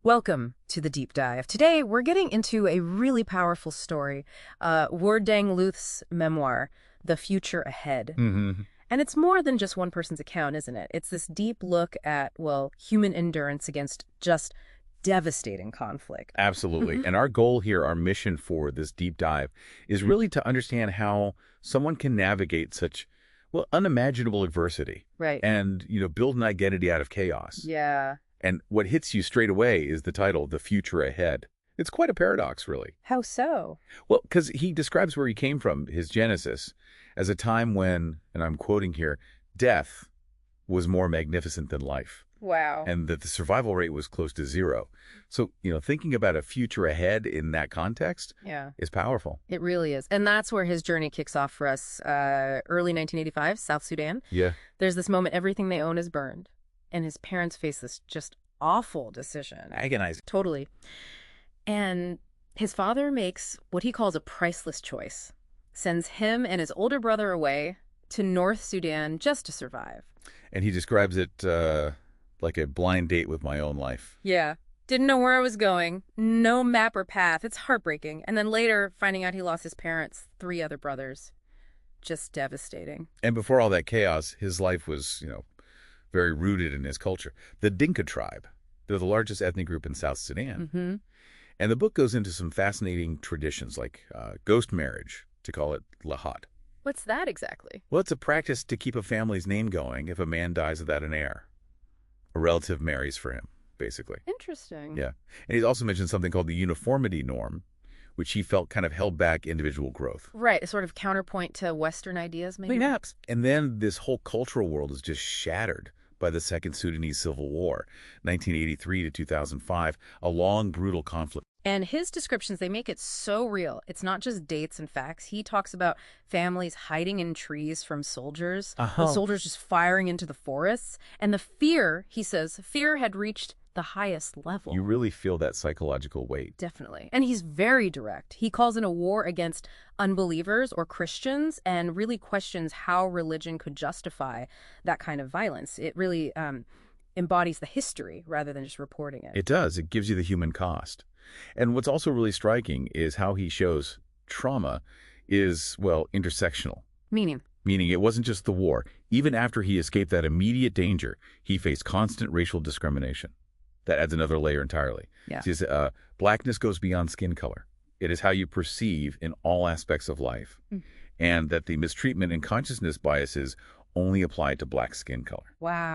Welcome to the deep dive. Today, we're getting into a really powerful story, Wur Deng Lueth's memoir, The Future Ahead. hmm And it's more than just one person's account, isn't it? It's this deep look at, well, human endurance against just devastating conflict. Absolutely. And our goal here, our mission for this deep dive, is really to understand how someone can navigate such, well, unimaginable adversity Right. and, build an identity out of chaos. Yeah. And what hits you straight away is the title, The Future Ahead. It's quite a paradox, really. How so? Well, because he describes where he came from, his genesis, as a time when, and I'm quoting here, death was more magnificent than life, Wow. and that the survival rate was close to zero. So, thinking about a future ahead in that context Yeah. is powerful. It really is. And that's where his journey kicks off for us. Early 1985, South Sudan. Yeah. There's this moment, everything they own is burned. And his parents face this just awful decision. Agonizing. Totally. And his father makes what he calls a priceless choice, sends him and his older brother away to North Sudan just to survive. And he describes it like a blind date with my own life. Yeah. Didn't know where I was going. No map or path. It's heartbreaking. And then later, finding out he lost his parents, 3 other brothers. Just devastating. And before all that chaos, his life was, very rooted in his culture. The Dinka tribe, they're the largest ethnic group in South Sudan. Mm-hmm. And the book goes into some fascinating traditions like ghost marriage, to call it lahat. What's that exactly? Well, it's a practice to keep a family's name going if a man dies without an heir. A relative marries for him, basically. Interesting. Yeah. And he's also mentioned something called the uniformity norm, which he felt kind of held back individual growth. Right. A sort of counterpoint to Western ideas, maybe? Perhaps. And then this whole cultural world is just shattered by the Second Sudanese Civil War, 1983 to 2005, a long, brutal conflict. And his descriptions, they make it so real. It's not just dates and facts. He talks about families hiding in trees from soldiers, the soldiers just firing into the forests. And the fear, he says, fear had reached the highest level. You really feel that psychological weight. Definitely. And he's very direct. He calls it a war against unbelievers or Christians and really questions how religion could justify that kind of violence. It really embodies the history rather than just reporting it. It does. It gives you the human cost. And what's also really striking is how he shows trauma is, well, intersectional. Meaning? Meaning it wasn't just the war. Even after he escaped that immediate danger, he faced constant racial discrimination. That adds another layer entirely. Yeah. See, blackness goes beyond skin color. It is how you perceive in all aspects of life. And that the mistreatment and consciousness biases only apply to black skin color. Wow.